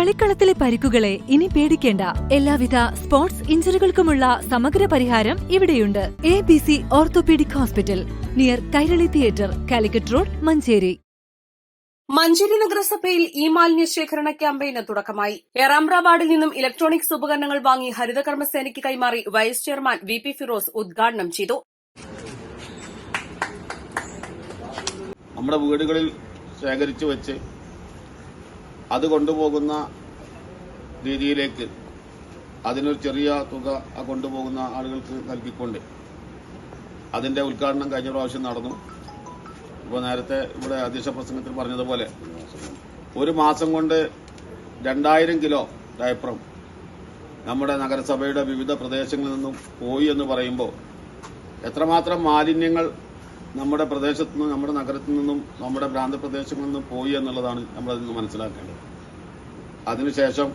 കളിക്കളത്തിലെ പരിക്കുകളെ ഇനി പേടിക്കേണ്ട. എല്ലാവിധ സ്പോർട്സ് ഇഞ്ചുറികൾക്കുമുള്ള സമഗ്ര പരിഹാരം ഇവിടെയുണ്ട്. ABC orthopaedic hospital, near Kairali theatre, Calicut road, Manjeri. Manjeri നഗരസഭയിൽ ഇ മാലിന്യ ശേഖരണ ക്യാമ്പയിന് തുടക്കമായി. ഏറാമ്പ്ര വാർഡിൽ നിന്നും ഇലക്ട്രോണിക്സ് ഉപകരണങ്ങൾ വാങ്ങി ഹരിതകർമ്മസേനയ്ക്ക് കൈമാറി വൈസ് ചെയർമാൻ VP ഫിറോസ് ഉദ്ഘാടനം ചെയ്തു. നമ്മുടെ വീടുകളിൽ ശേഖരിച്ചു വെച്ച് അത് കൊണ്ടുപോകുന്ന രീതിയിലേക്ക് അതിനൊരു ചെറിയ തുക കൊണ്ടുപോകുന്ന ആളുകൾക്ക് നൽകിക്കൊണ്ട് അതിന്റെ ഉദ്ഘാടനം കഴിഞ്ഞ പ്രാവശ്യം നടന്നു. ഇപ്പോൾ നേരത്തെ ഇവിടെ അധ്യക്ഷ പ്രസംഗത്തിൽ പറഞ്ഞതുപോലെ ഒരു മാസം കൊണ്ട് 2000 കിലോ ഡയപ്പറും നമ്മുടെ നഗരസഭയുടെ വിവിധ പ്രദേശങ്ങളിൽ നിന്നും പോയി എന്ന് പറയുമ്പോൾ എത്രമാത്രം മാലിന്യങ്ങൾ നമ്മുടെ പ്രദേശത്തു നിന്നും, നമ്മുടെ നഗരത്തിൽ നിന്നും, നമ്മുടെ പ്രാന്തപ്രദേശങ്ങളിൽ നിന്നും പോയി എന്നുള്ളതാണ് നമ്മളതിൽ നിന്ന് മനസ്സിലാക്കേണ്ടത്. അതിനുശേഷം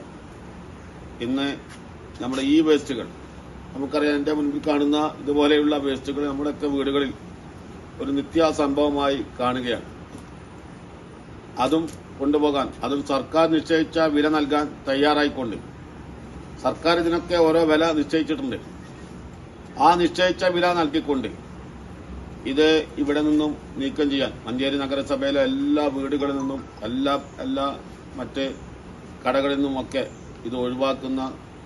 ഇന്ന് നമ്മുടെ ഈ വേസ്റ്റുകൾ, നമുക്കറിയാം, എന്റെ മുൻപിൽ കാണുന്ന ഇതുപോലെയുള്ള വേസ്റ്റുകൾ നമ്മുടെയൊക്കെ വീടുകളിൽ ഒരു നിത്യസംഭവമായി കാണുകയാണ്. അതും കൊണ്ടുപോകാൻ, അതും സർക്കാർ നിശ്ചയിച്ച വില നൽകാൻ തയ്യാറായിക്കൊണ്ട്, സർക്കാർ ഇതിനൊക്കെ ഓരോ വില നിശ്ചയിച്ചിട്ടുണ്ട്. ആ നിശ്ചയിച്ച വില നൽകിക്കൊണ്ട് ഇത് ഇവിടെ നിന്നും നീക്കം ചെയ്യാൻ മഞ്ചേരി നഗരസഭയിലെ എല്ലാ വീടുകളിൽ നിന്നും എല്ലാ മറ്റ് കടകളിൽ നിന്നുമൊക്കെ ഇത് ഒഴിവാക്കുന്ന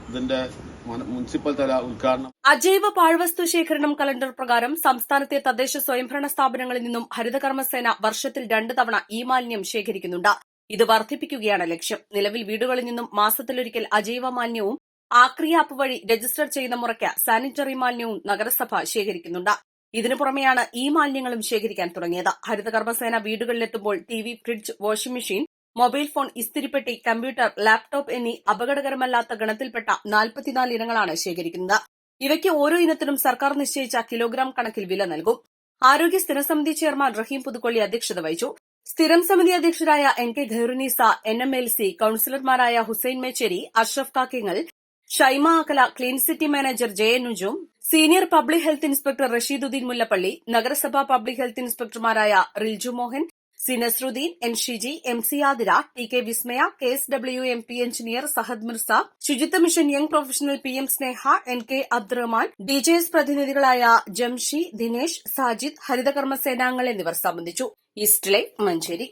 ഇതിന്റെ മുനിസിപ്പൽ തല ഉദ്ഘാടനം. അജൈവ പാഴ്വസ്തു ശേഖരണം കലണ്ടർ പ്രകാരം സംസ്ഥാനത്തെ തദ്ദേശ സ്വയംഭരണ സ്ഥാപനങ്ങളിൽ നിന്നും ഹരിതകർമ്മസേന വർഷത്തിൽ 2 തവണ ഇ മാലിന്യം ശേഖരിക്കുന്നുണ്ട്. ഇത് വർദ്ധിപ്പിക്കുകയാണ് ലക്ഷ്യം. നിലവിൽ വീടുകളിൽ നിന്നും മാസത്തിലൊരിക്കൽ അജൈവ മാലിന്യവും ആക്രി ആപ്പ് വഴി രജിസ്റ്റർ ചെയ്യുന്ന മുറയ്ക്ക് സാനിറ്ററി മാലിന്യവും നഗരസഭ ശേഖരിക്കുന്നുണ്ട്. ഇതിനു പുറമെയാണ് ഈ മാലിന്യങ്ങളും ശേഖരിക്കാൻ തുടങ്ങിയത്. ഹരിതകർമ്മസേന വീടുകളിലെത്തുമ്പോൾ TV, fridge, washing machine, mobile phone, ഇസ്തിരിപ്പെട്ടി, കമ്പ്യൂട്ടർ, ലാപ്ടോപ്പ് എന്നീ അപകടകരമല്ലാത്ത ഗണത്തിൽപ്പെട്ട 44 ഇനങ്ങളാണ് ശേഖരിക്കുന്നത്. ഇവയ്ക്ക് ഓരോ ഇനത്തിനും സർക്കാർ നിശ്ചയിച്ച കിലോഗ്രാം കണക്കിൽ വില നൽകും. ആരോഗ്യ സ്ഥിരസമിതി ചെയർമാൻ റഹീം പുതുക്കൊള്ളി അധ്യക്ഷത വഹിച്ചു. സ്ഥിരം സമിതി അധ്യക്ഷരായ NK ഖൈറുനീസ, NMLC കൌൺസിലർമാരായ Hussain Mecheri, Ashraf Kakkingal, Shaima Akkala, clean city manager JN Nujum, senior public health inspector Rasheeduddin Mullappally, നഗരസഭാ പബ്ലിക് ഹെൽത്ത് ഇൻസ്പെക്ടർമാരായ Rilju Mohan, C Nasruddin, N Shiji, MC Athira, TK Vismaya, KSW MP engineer Sahad Mirza, ശുചിത്വ mission young professional PM Sneha, NK Abdurahman, DJS പ്രതിനിധികളായ ജംഷി, ദിനേശ്, സാജിദ്, ഹരിതകർമ്മ സേനാംഗങ്ങൾ എന്നിവർ സംബന്ധിച്ചു. East Live, Manjeri.